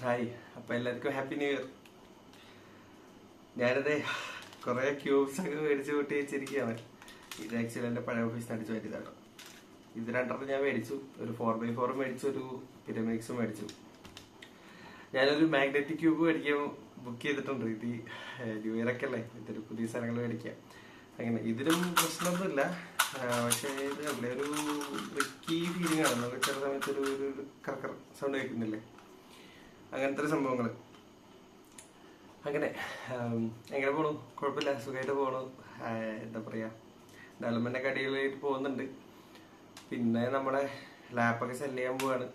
Hi, അപ്പൊ എല്ലാവർക്കും happy new year. ഞാനത് കുറെ ക്യൂബ്സ് ഒക്കെ മേടിച്ചു കൂട്ടി വെച്ചിരിക്കുകയാണ്. ഇത് ആക്ച്വലി എന്റെ പഴയ ഓഫീസിൽ അടിച്ചു പറ്റിയതാട്ടോ. ഇത് രണ്ടെണ്ണം ഞാൻ മേടിച്ചു. ഒരു 4x4 മേടിച്ചു, ഒരു പിരമിക്സും മേടിച്ചു. ഞാനൊരു മാഗ്നറ്റിക് ക്യൂബ് മേടിക്കാൻ ബുക്ക് ചെയ്തിട്ടുണ്ട്. ഇത് ന്യൂ ഇയർ ഒക്കെ അല്ലേ, ഇതൊരു പുതിയ സ്ഥലങ്ങൾ മേടിക്കാം. അങ്ങനെ ഇതിനും പ്രശ്നമൊന്നുമില്ല. പക്ഷേ ഇത് അല്ലേ ഒരു റിക്കി ഫീലിംഗ് ആണ്. നമുക്ക് ചില സമയത്ത് ഒരു കറക്കർ സൗണ്ട് കേൾക്കുന്നില്ലേ, അങ്ങനത്തെ ഒരു സംഭവങ്ങൾ. അങ്ങനെ എങ്ങനെ പോണു? കുഴപ്പമില്ല, സുഖമായിട്ട് പോണു. എന്താ പറയാ, ഡെവലപ്മെന്റ് ഒക്കെ അടിപൊളിയായിട്ട് പോകുന്നുണ്ട്. പിന്നെ നമ്മുടെ ലാപ്പൊക്കെ സെല് ചെയ്യാൻ പോവാണ്.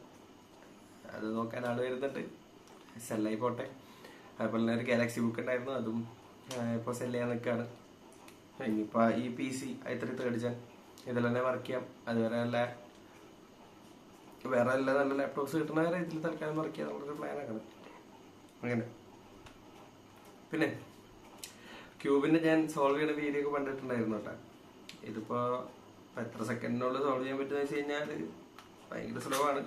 അത് നോക്കാൻ ആള് വരുന്നുണ്ട്. സെല്ലായി പോട്ടെ. അതുപോലെ തന്നെ ഒരു ഗാലക്സി ബുക്ക് ഉണ്ടായിരുന്നു, അതും ഇപ്പോൾ സെല് ചെയ്യാൻ നിൽക്കുകയാണ്. ഇനിയിപ്പോൾ ഈ PC i3 3rd gen ഇതിൽ തന്നെ വർക്ക് ചെയ്യാം. അതുവരെ വേറെ എല്ലാ നല്ല ലാപ്ടോപ്സ് കിട്ടുന്ന വരെ ഇതിൽ തൽക്കാലം വർക്ക് ചെയ്യാൻ നമ്മളൊരു പ്ലാനാണ്. അങ്ങനെ പിന്നെ ക്യൂബിന്റെ ഞാൻ സോൾവ് ചെയ്യുന്ന വീഡിയോ ഒക്കെ കണ്ടിട്ടുണ്ടായിരുന്നു കേട്ടോ. ഇതിപ്പോ എത്ര സെക്കൻഡിനുള്ളിൽ സോൾവ് ചെയ്യാൻ പറ്റുന്ന വെച്ച് കഴിഞ്ഞാൽ ഭയങ്കര സ്ലോവാണ്.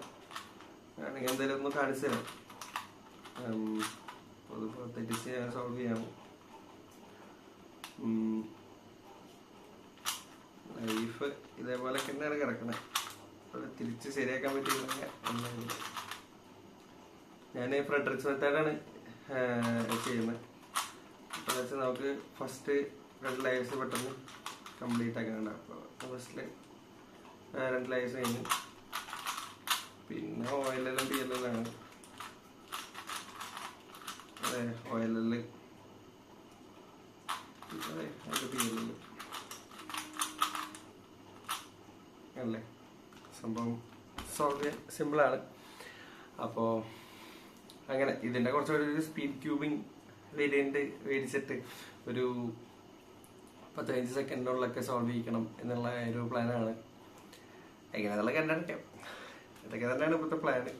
ആണെങ്കിൽ എന്തായാലും ഒന്ന് കാണിച്ചു തരാം. അതിപ്പോ തെറ്റിച്ച് ഞാൻ സോൾവ് ചെയ്യാം. ലൈഫ് ഇതേപോലെയൊക്കെ തന്നെയാണ് കിടക്കണേ. തിരിച്ച് ശരിയാക്കാൻ പറ്റില്ല. ഞാൻ ഫ്രെഡറിക്സ് മെത്തേഡാണ് ചെയ്യുന്നത്. അപ്പോൾ വെച്ചാൽ നമുക്ക് ഫസ്റ്റ് 2 ലെയേഴ്സ് പെട്ടെന്ന് കംപ്ലീറ്റ് ആക്കാനുണ്ട്. അപ്പോൾ ഫസ്റ്റിൽ 2 ലെയേഴ്സ് കഴിഞ്ഞു. പിന്നെ OLL PLL ആണ്. അതെ, OLL PLL അല്ലേ. സംഭവം സോൾവ് ചെയ്യാൻ സിമ്പിളാണ്. അപ്പോൾ അങ്ങനെ ഇതിൻ്റെ കുറച്ചുകൂടി ഒരു സ്പീഡ് ക്യൂബിങ് വേരിയന്റ് മേടിച്ചിട്ട് ഒരു 15 സെക്കൻഡിനുള്ളിലൊക്കെ സോൾവ് ചെയ്യിക്കണം എന്നുള്ള ഒരു പ്ലാനാണ്. എങ്ങനെയുള്ള കണ്ടെടുക്കാം. ഇതൊക്കെ തന്നെയാണ് ഇപ്പോഴത്തെ പ്ലാന്.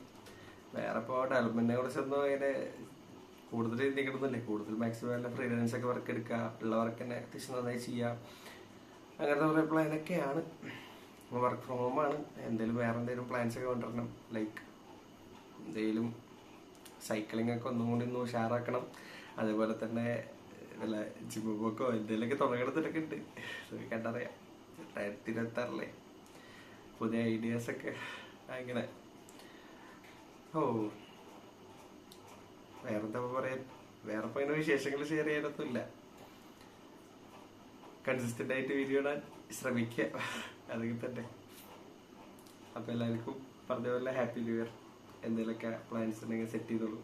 വേറെ ഇപ്പോൾ ഡെവലപ്മെന്റിനെ കുറിച്ചൊന്നും അങ്ങനെ കൂടുതൽ ചിന്തിക്കണമെന്നില്ലേ. കൂടുതൽ മാക്സിമം നല്ല ഫ്രീലാൻസ് ഒക്കെ വർക്ക് എടുക്കുക, ഉള്ള വർക്ക് തന്നെ അത്യാവശ്യം നന്നായി ചെയ്യുക, അങ്ങനത്തെ കുറേ പ്ലാനൊക്കെയാണ്. Work from ഹോമാണ്. എന്തെങ്കിലും വേറെ എന്തെങ്കിലും പ്ലാൻസ് ഒക്കെ കൊണ്ടുവരണം. ലൈക്ക് എന്തെങ്കിലും സൈക്ലിംഗ് ഒക്കെ ഒന്നും കൂടി ഒന്ന് ഉഷാറാക്കണം. അതേപോലെ തന്നെ വല്ല ജിമ്മ് പോക്കോ എന്തെങ്കിലുമൊക്കെ തുടങ്ങണത്തിലൊക്കെ ഉണ്ട്. കണ്ടറിയാം. 2026 പുതിയ ഐഡിയാസ് ഒക്കെ അങ്ങനെ. വേറെന്താ പറയാൻ, വേറെ ഇപ്പൊ ഇങ്ങനെ വിശേഷങ്ങൾ ഷെയർ ചെയ്യാനൊന്നുമില്ല. കൺസിസ്റ്റന്റ് ആയിട്ട് വീഡിയോ ഇടാൻ ശ്രമിക്കുക, അതൊക്കെ തന്നെ. അപ്പൊ എല്ലാവർക്കും പറഞ്ഞ പോലെ ഹാപ്പി ന്യൂ ഇയർ. എന്തെങ്കിലുമൊക്കെ പ്ലാൻസ് ഉണ്ടെങ്കിൽ സെറ്റ് ചെയ്തോളൂ.